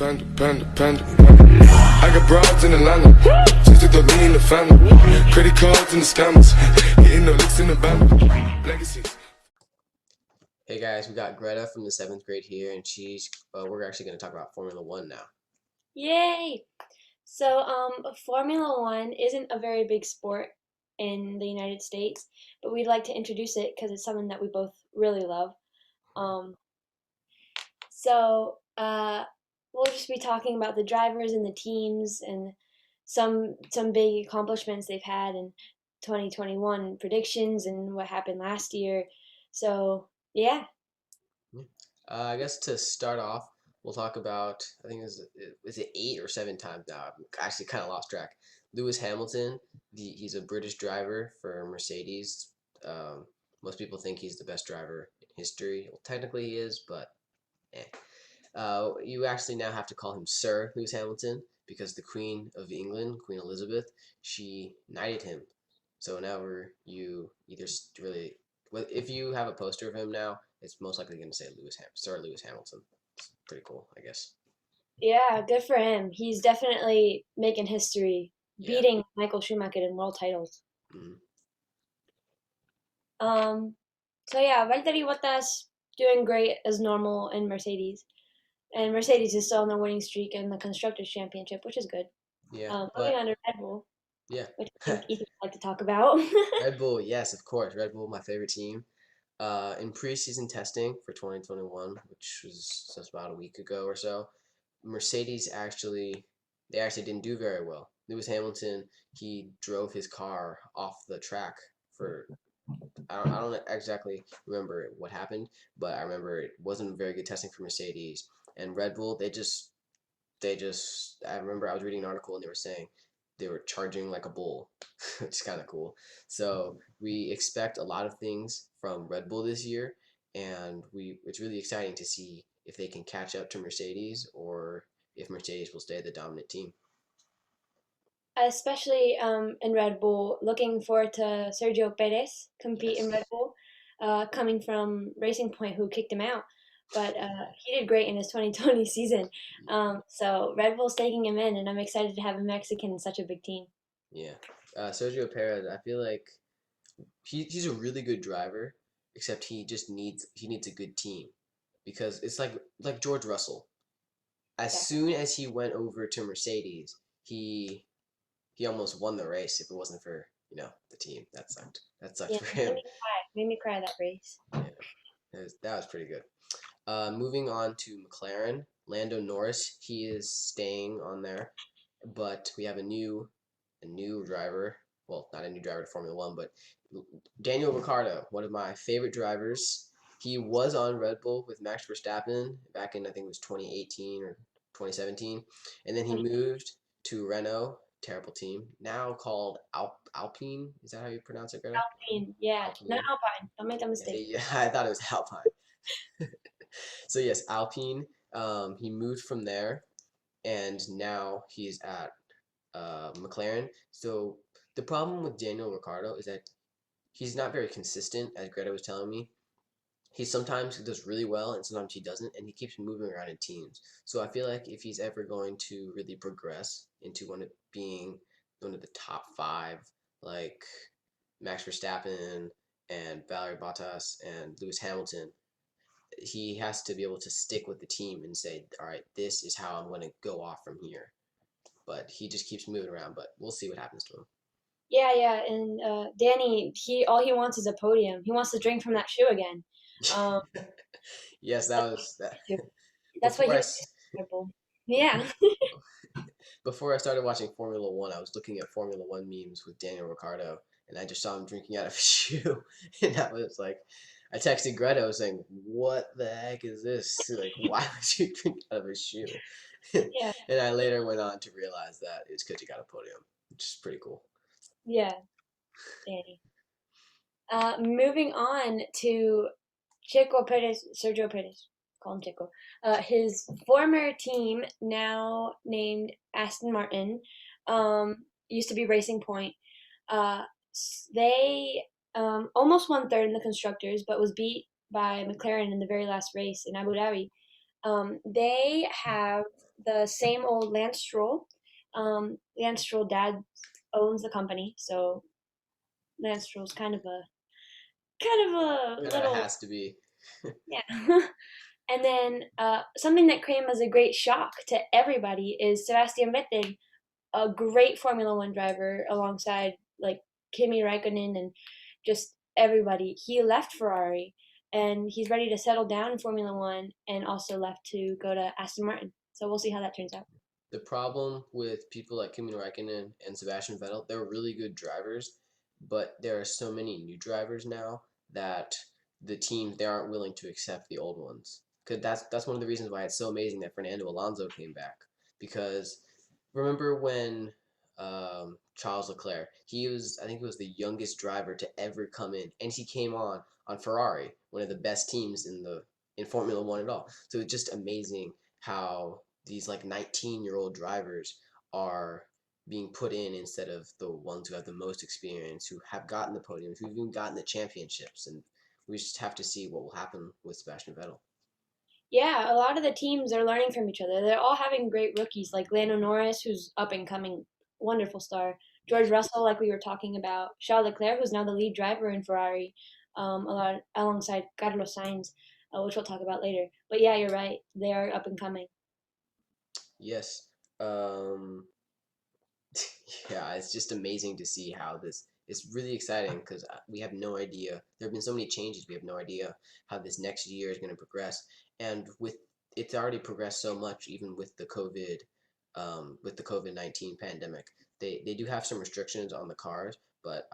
Panda. I got broads in Atlanta, just to lean in the family. Credit cards and the scammers, hitting the licks in the band. Legacies. Hey guys, we got Greta from the 7th grade here, and we're actually going to talk about Formula One now. Yay! So, Formula One isn't a very big sport in the United States, but we'd like to introduce it because it's something that we both really love. Um, so, we'll just be talking about the drivers and the teams and some big accomplishments they've had in 2021, predictions and what happened last year. So, yeah. I guess to start off, we'll talk about, I think is it 8 or 7 times now? I've actually kind of lost track. Lewis Hamilton, he's a British driver for Mercedes. Um, Most people think he's the best driver in history. Well, technically he is, but eh. You actually now have to call him Sir Lewis Hamilton because the Queen of England, Queen Elizabeth, she knighted him. So now you either really, well, if you have a poster of him now, it's most likely going to say Sir Lewis Hamilton. It's pretty cool, I guess. Yeah, good for him. He's definitely making history, Yeah. beating Michael Schumacher in world titles. Mhm. Um, so yeah, Valtteri Bottas doing great as normal in Mercedes, and Mercedes is still on their winning streak in the constructors championship, which is good. Yeah, Moving but on to Red Bull, yeah. which I think Ethan would like to talk about. Red Bull, yes, of course. Red Bull, my favorite team. In preseason testing for 2021, which was just about a week ago or so, Mercedes they actually didn't do very well. Lewis Hamilton, he drove his car off the track for I don't exactly remember what happened, but I remember it wasn't very good testing for Mercedes. And Red Bull, they just I remember I was reading an article and they were saying they were charging like a bull, which is kind of cool. So we expect a lot of things from Red Bull this year, and we it's really exciting to see if they can catch up to Mercedes or if Mercedes will stay the dominant team. Especially in Red Bull. Looking forward to Sergio Perez compete in Red Yes. Bull, coming from Racing Point, who kicked him out. But he did great in his 2020 season. So Red Bull's taking him in, and I'm excited to have a Mexican in such a big team. Yeah. Sergio Perez, I feel like he's a really good driver, except he needs a good team because it's like George Russell. As Definitely. soon as he went over to Mercedes, he he almost won the race if it wasn't for the team. That sucked Yeah, for made him. me cry. Made me cry that race. Yeah, that was pretty good. Moving on to McLaren, Lando Norris, he is staying on there, but we have a new driver. Well, not a new driver to Formula One, but Daniel Ricciardo, one of my favorite drivers. He was on Red Bull with Max Verstappen back in I think it was 2018 or 2017, and then he 20 moved to Renault, terrible team, now called Alpine. Is that how you pronounce it, Greta? Alpine, yeah, not Alpine. Alpine. Don't make that Yeah, mistake. I thought it was Alpine. So yes, Alpine. He moved from there, and now he's at McLaren. So the problem with Daniel Ricciardo is that he's not very consistent, as Greta was telling me. He sometimes does really well, and sometimes he doesn't, and he keeps moving around in teams. So I feel like if he's ever going to really progress into being one of the top five, like Max Verstappen and Valerie Bottas and Lewis Hamilton, he has to be able to stick with the team and say, all right, this is how I'm going to go off from here. But he just keeps moving around, but we'll see what happens to him. Yeah, yeah, and Danny, he all he wants is a podium. He wants to drink from that shoe again. Um, Yes, that was that. that's why Before he I was s- terrible. Yeah. before I started watching Formula One, I was looking at Formula One memes with Daniel Ricciardo, and I just saw him drinking out of a shoe, and I was like, I texted Greta, I was saying, "What the heck is this? Like, why would you drink out of a shoe?" Yeah, And I later went on to realize that it's because he got a podium, which is pretty cool. yeah, Danny. Moving on to Checo Perez, Sergio Perez, call him Checo. His former team, now named Aston Martin, used to be Racing Point. Uh, they almost won third in the constructors, but was beat by McLaren in the very last race in Abu Dhabi. They have the same old Lance Stroll. Lance Stroll dad owns the company, so Lance Stroll's kind of a It little has to be. yeah. And then something that came as a great shock to everybody is Sebastian Vettel, a great Formula One driver alongside like Kimi Raikkonen and just everybody. He left Ferrari and he's ready to settle down in Formula One and also left to go to Aston Martin. So we'll see how that turns out. The problem with people like Kimi Räikkönen and Sebastian Vettel, they're really good drivers, but there are so many new drivers now that the teams they aren't willing to accept the old ones. Because that's one of the reasons why it's so amazing that Fernando Alonso came back. Because remember when Charles Leclerc, I think he was the youngest driver to ever come in, and he came on Ferrari, one of the best teams in Formula One at all. So it's just amazing how these like 19-year-old drivers are being put in instead of the ones who have the most experience, who have gotten the podiums, who've even gotten the championships, and we just have to see what will happen with Sebastian Vettel. Yeah, a lot of the teams are learning from each other. They're all having great rookies like Lando Norris, who's up and coming, wonderful star. George Russell, like we were talking about. Charles Leclerc, who's now the lead driver in Ferrari, a lot alongside Carlos Sainz, which we'll talk about later. But yeah, you're right. They are up and coming. Yes. Um, yeah, it's just amazing to see how this. It's really exciting because we have no idea. There have been so many changes. We have no idea how this next year is going to progress. And with it's already progressed so much, even with the COVID-19 pandemic. They do have some restrictions on the cars, but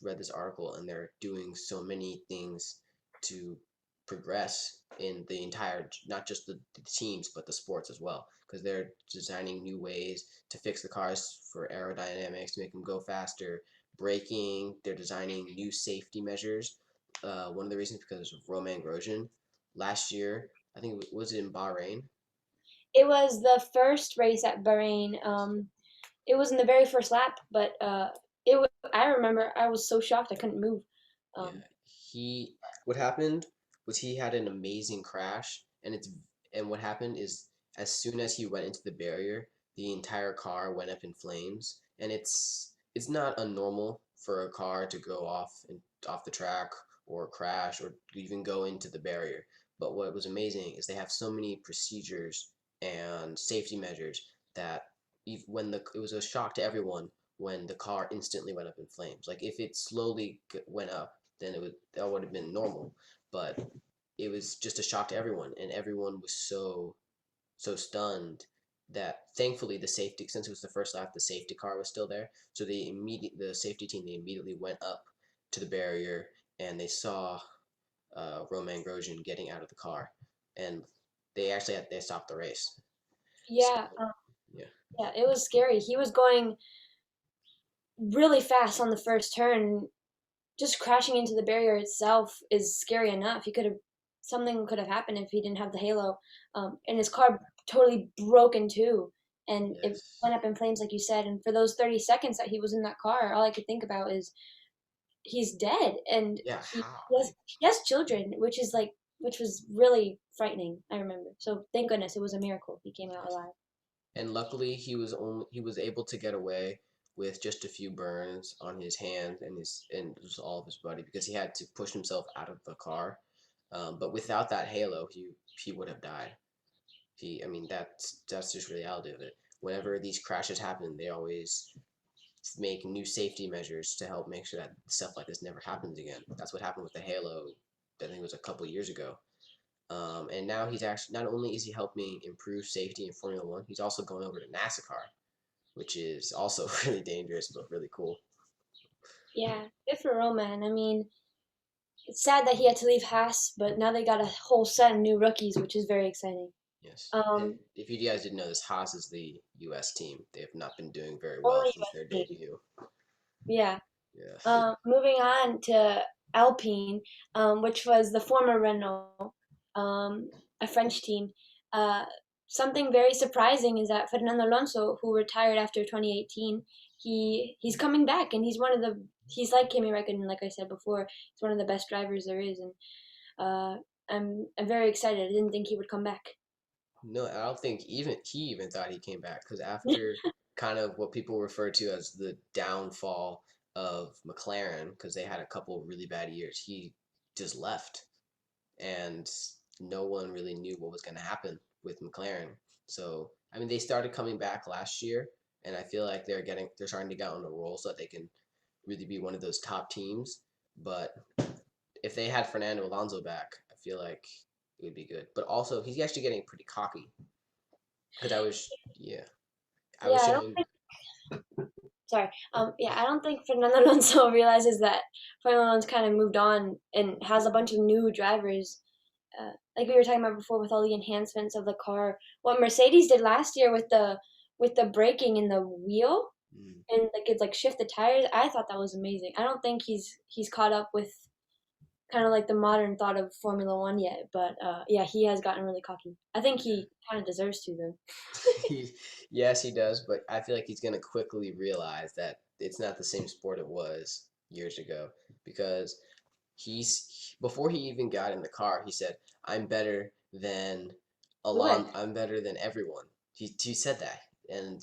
read this article and they're doing so many things to progress in the entire, not just the teams, but the sports as well, because they're designing new ways to fix the cars for aerodynamics to make them go faster, braking. They're designing new safety measures. One of the reasons because of Romain Grosjean last year. I think was it in Bahrain. It was the first race at Bahrain. It was in the very first lap, but I remember I was so shocked I couldn't move. Yeah, Um, he. What happened was he had an amazing crash, and what happened is as soon as he went into the barrier, the entire car went up in flames, and it's not unnormal for a car to go off the track or crash or even go into the barrier. But what was amazing is they have so many procedures and safety measures that it was a shock to everyone when the car instantly went up in flames. Like if it slowly went up, then that would have been normal. But it was just a shock to everyone, and everyone was so stunned that thankfully the safety, since it was the first lap, the safety car was still there. So the safety team they immediately went up to the barrier and they saw Romain Grosjean getting out of the car, and they stopped the race. So yeah, yeah, yeah, it was scary. He was going really fast on the first turn. Just crashing into the barrier itself is scary enough. Something could have happened if he didn't have the halo, and his car totally broke in two, and it yes, went up in flames, like you said. And for those 30 seconds that he was in that car, all I could think about is he's dead, and yeah. he How? he has children, which was really frightening. I remember. So thank goodness it was a miracle he came out Yes. alive. And luckily he was able to get away with just a few burns on his hand and just all of his body because he had to push himself out of the car. But without that halo, he would have died. I mean, that's just reality of it. Whenever these crashes happen, they always make new safety measures to help make sure that stuff like this never happens again. That's what happened with the halo. I think it was a couple years ago. And now he's actually not only is he helping improve safety in Formula One, he's also going over to NASCAR, which is also really dangerous but really cool. Yeah, good for Roman. I mean, it's sad that he had to leave Haas, but now they got a whole set of new rookies, which is very exciting. Yes. And Um, if you guys didn't know this, Haas is the U.S. team. They have not been doing very well only since their US team. debut. Yeah. Yeah. Moving on to Alpine, which was the former Renault, a French team. Uh, Something very surprising is that Fernando Alonso, who retired after 2018, he's coming back, and he's like Kimi Räikkönen, like I said before, he's one of the best drivers there is, and I'm very excited. I didn't think he would come back. No, I don't think even he even thought he came back because after kind of what people refer to as the downfall of McLaren, because they had a couple of really bad years, he just left, and no one really knew what was going to happen with McLaren. So, I mean, they started coming back last year, and I feel like they're starting to get on a roll so that they can really be one of those top teams. But if they had Fernando Alonso back, I feel like it would be good. But also, he's actually getting pretty cocky because yeah, I Yeah, was I don't showing, think. Sorry. Yeah, I don't think Fernando Alonso realizes that Formula One's kind of moved on and has a bunch of new drivers. Like we were talking about before, with all the enhancements of the car. What Mercedes did last year with the braking in the wheel mm, and like it's like shift the tires. I thought that was amazing. I don't think he's caught up with kind of like the modern thought of Formula One yet, but yeah, he has gotten really cocky. I think he kind of deserves to though. he, yes, he does, but I feel like he's gonna quickly realize that it's not the same sport it was years ago because before he even got in the car, he said, "I'm better than Lewis. I'm better than everyone." He said that, and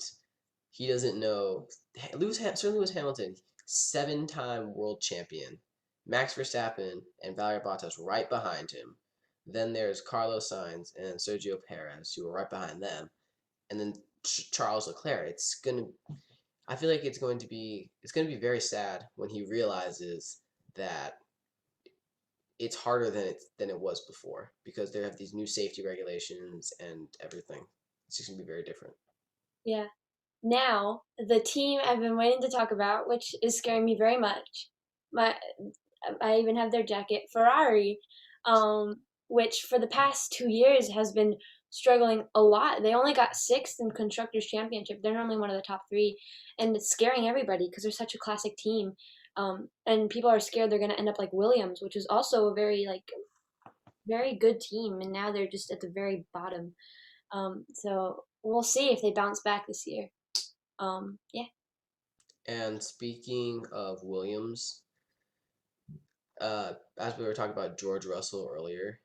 he doesn't know. Sir Lewis Hamilton, 7-time world champion, Max Verstappen and Valtteri Bottas right behind him. Then there's Carlos Sainz and Sergio Perez who are right behind them, and then Charles Leclerc. I feel like it's going to be very sad when he realizes that it's harder than it was before because they have these new safety regulations and everything. It's just gonna be very different. Yeah. Now, the team I've been waiting to talk about, which is scaring me very much. My I even have their jacket, Ferrari, which for the past 2 years has been struggling a lot. They only got sixth in constructors championship. They're normally one of the top three, and it's scaring everybody because they're such a classic team. And people are scared they're going to end up like Williams, which is also a very good team, and now they're just at the very bottom. So we'll see if they bounce back this year. Yeah. And speaking of Williams, as we were talking about George Russell earlier,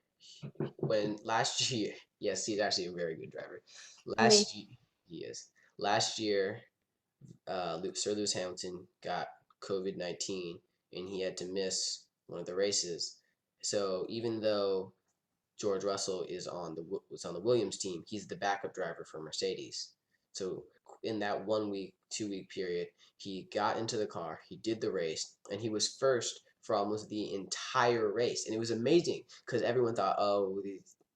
when last year, yes, he's actually a very good driver. Me. Last year, he is. Last year, Sir Lewis Hamilton got COVID-19 and he had to miss one of the races. So even though George Russell was on the Williams team, he's the backup driver for Mercedes. So in that 1 week, 2 week period, he got into the car, he did the race, and he was first for almost the entire race. And it was amazing because everyone thought, oh,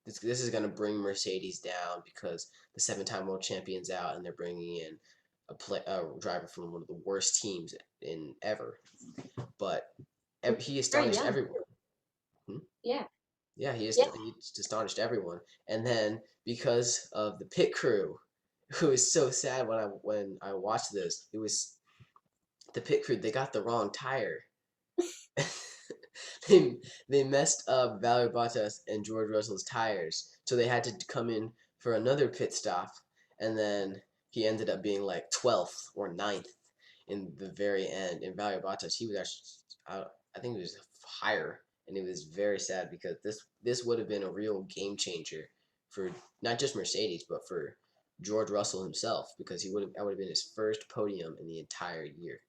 this is going to bring Mercedes down because the 7-time world champion's out and they're bringing in a driver from one of the worst teams in ever. But he Very astonished young. everyone. Hmm? Yeah. Yeah, Yeah. he just astonished everyone. And then because of the pit crew, it was so sad when I watched this. It was the pit crew. They got the wrong tire. they they messed up Valtteri Bottas and George Russell's tires, so they had to come in for another pit stop. And then he ended up being like 12th or 9th in the very end. And Valtteri Bottas, he was actually I think he was higher, and it was very sad because this would have been a real game changer for not just Mercedes but for George Russell himself because that would have been his first podium in the entire year,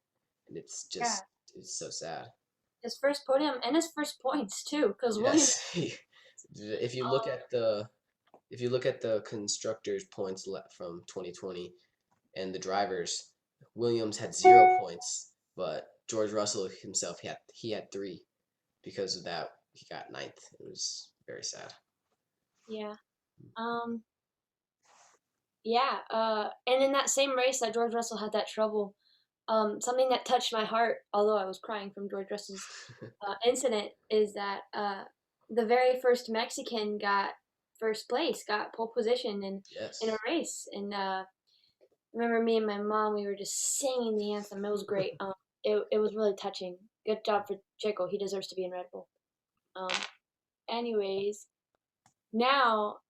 and Yeah. it's so sad. His first podium and his first points too, because Williams. Yes, if you look Um, at the constructors points from 2020 and the drivers, Williams had 0 points, but George Russell himself he had 3. Because of that, he got 9th. It was very sad. yeah. Um. Yeah. And in that same race that George Russell had that trouble, something that touched my heart, although I was crying from George Russell's incident, is that the very first Mexican got first place, got pole position in a Yes. race, and remember me and my mom, we were just singing the anthem. It was great. It was really touching. Good job for Checo. He deserves to be in Red Bull. Um, anyways, now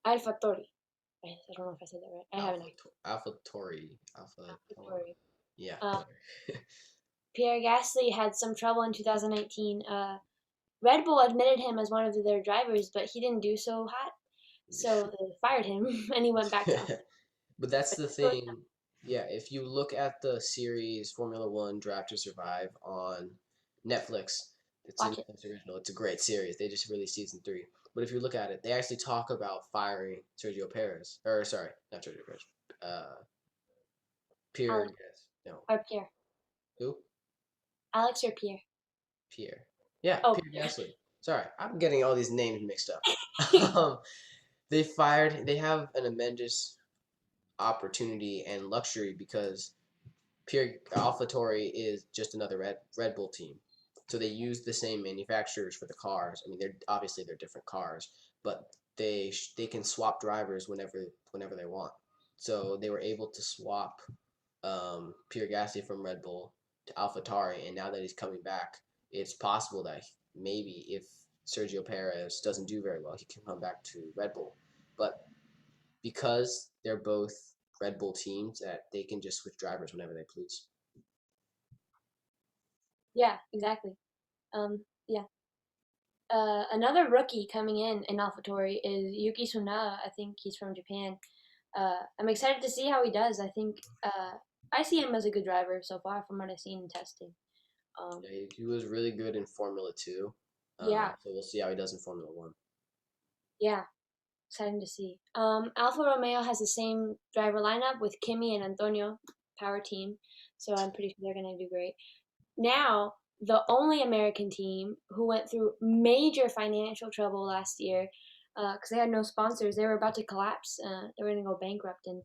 AlphaTauri. I don't know if I said that right. I haven't. Alpha Tori. Alpha. AlphaTauri. Yeah. Uh, Pierre Gasly had some trouble in 2019. Red Bull admitted him as one of their drivers, but he didn't do so hot. so they fired him, and he went back to Alpha. But that's the thing. Yeah, if you look at the series Formula One Drive to Survive on Netflix, it's a Watch it. Netflix original. It's a great series. They just released season 3. But if you look at it, they actually talk about firing Sergio Perez. Or sorry, not Sergio Perez. Uh, Pierre. Alex No, or Pierre. who? Alex or Pierre. Pierre. Yeah, Oh, Pierre Gasly. Sorry, I'm getting all these names mixed up. Um, they have an tremendous opportunity and luxury because Pierre AlphaTauri is just another Red Bull team. So they use the same manufacturers for the cars. I mean, they're different cars, but they can swap drivers whenever they want. So they were able to swap Pierre Gasly from Red Bull to AlphaTauri, and now that he's coming back, it's possible that maybe if Sergio Perez doesn't do very well, he can come back to Red Bull. But because they're both Red Bull teams, that they can just switch drivers whenever they please. yeah, exactly. Yeah. Another rookie coming in AlphaTauri is Yuki Tsunoda. I think he's from Japan. I'm excited to see how he does. I think I see him as a good driver so far from what I've seen in testing. Yeah, he was really good in Formula 2. Yeah, So we'll see how he does in Formula 1. yeah, exciting to see. Alfa Romeo has the same driver lineup with Kimi and Antonio, power team. So I'm pretty sure they're gonna do great. Now, the only American team who went through major financial trouble last year because they had no sponsors. They were about to collapse. They were going to go bankrupt. And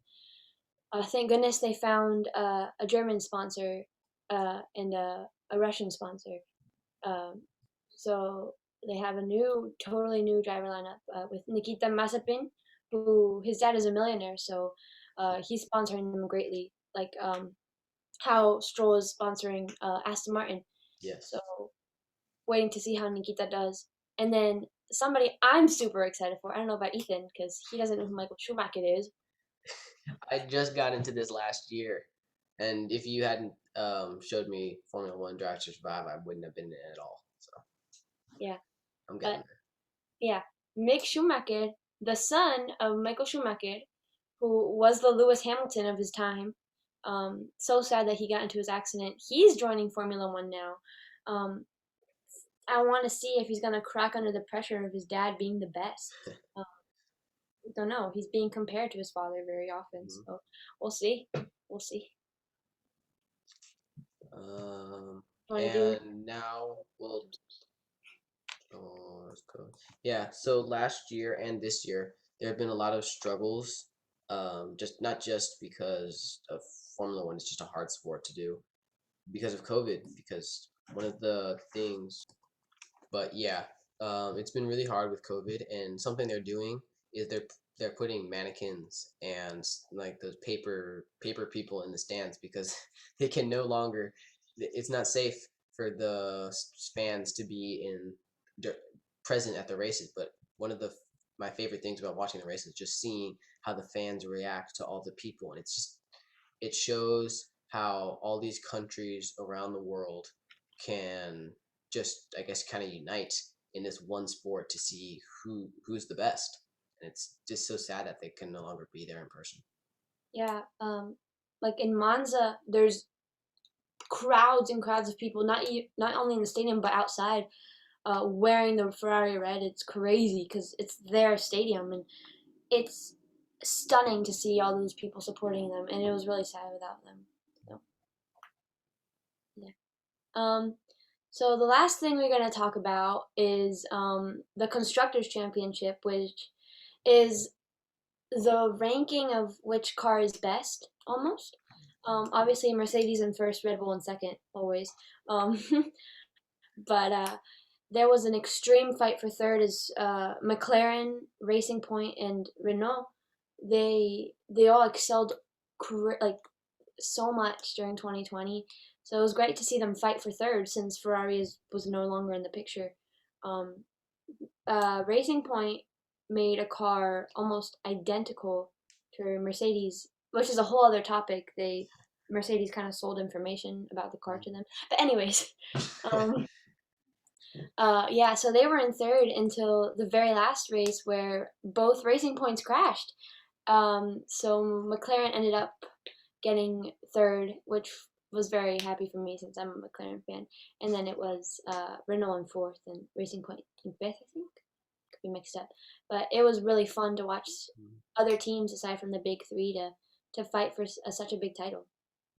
thank goodness they found a German sponsor and a Russian sponsor. Um, so they have a totally new driver lineup with Nikita Mazepin, who his dad is a millionaire. So he's sponsoring them greatly. Like how Stroll is sponsoring Aston Martin. Yes. So waiting to see how Nikita does. And then somebody I'm super excited for. I don't know about Ethan because he doesn't know who Michael Schumacher is. I just got into this last year, and if you hadn't showed me Formula One Drive to Survive, I wouldn't have been in it at all. So Yeah, I'm but getting yeah, Mick Schumacher, the son of Michael Schumacher, who was the Lewis Hamilton of his time. So sad that he got into his accident. He's joining Formula One now. Um, I want to see if he's gonna crack under the pressure of his dad being the best. Um, don't know. He's being compared to his father very often, there. so we'll see. We'll see. Want to do? And now we'll. Oh, let's go. Yeah. So last year and this year, there have been a lot of struggles. Just not just because of Formula One, it's just a hard sport to do because of COVID. Because one of the things, but yeah, it's been really hard with COVID, and something they're doing is they're putting mannequins and like those paper people in the stands because they can no longer. It's not safe for the fans to be present at the races. But one of my favorite things about watching the races is just seeing how the fans react to all the people, and it shows how all these countries around the world can just, I guess, kind of unite in this one sport to see who's the best. And it's just so sad that they can no longer be there in person. Yeah. Like in Monza, there's crowds and crowds of people, not only in the stadium but outside, wearing the Ferrari red. It's crazy because it's their stadium, and it's stunning to see all these people supporting them. And it was really sad without them. So, yeah. So the last thing we're going to talk about is the Constructors' Championship, which is the ranking of which car is best, almost. Obviously, Mercedes in first, Red Bull in second, always. But there was an extreme fight for third as McLaren, Racing Point, and Renault. They all excelled like so much during 2020. So it was great to see them fight for third since Ferrari was no longer in the picture. Um, Racing Point made a car almost identical to Mercedes, which is a whole other topic. Mercedes kind of sold information about the car to them. But anyways, um, Yeah, so they were in third until the very last race where both Racing Points crashed. So McLaren ended up getting third, which was very happy for me since I'm a McLaren fan. And then it was Renault in fourth and Racing Point in fifth, I think. Could be mixed up. But it was really fun to watch other teams aside from the big three to fight for such a big title.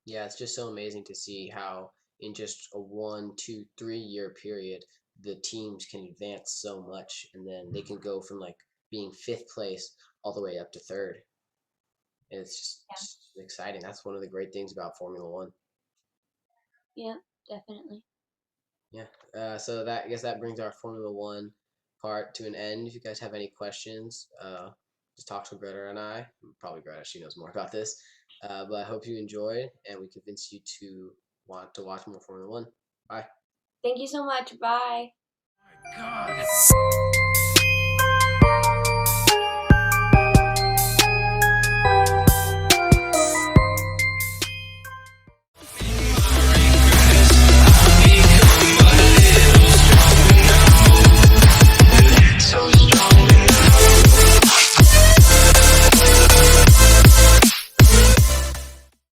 Yeah, it's just so amazing to see how in just a 1, 2, 3 year period the teams can advance so much, and then they can go from like being fifth place all the way up to third. And it's just exciting. That's one of the great things about Formula One. Yeah, definitely. Yeah. So that I guess that brings our Formula One part to an end. If you guys have any questions, just talk to Greta and I. Probably Greta, she knows more about this. But I hope you enjoyed, and we convince you to want to watch more Formula One. Bye. Thank you so much. Bye. God.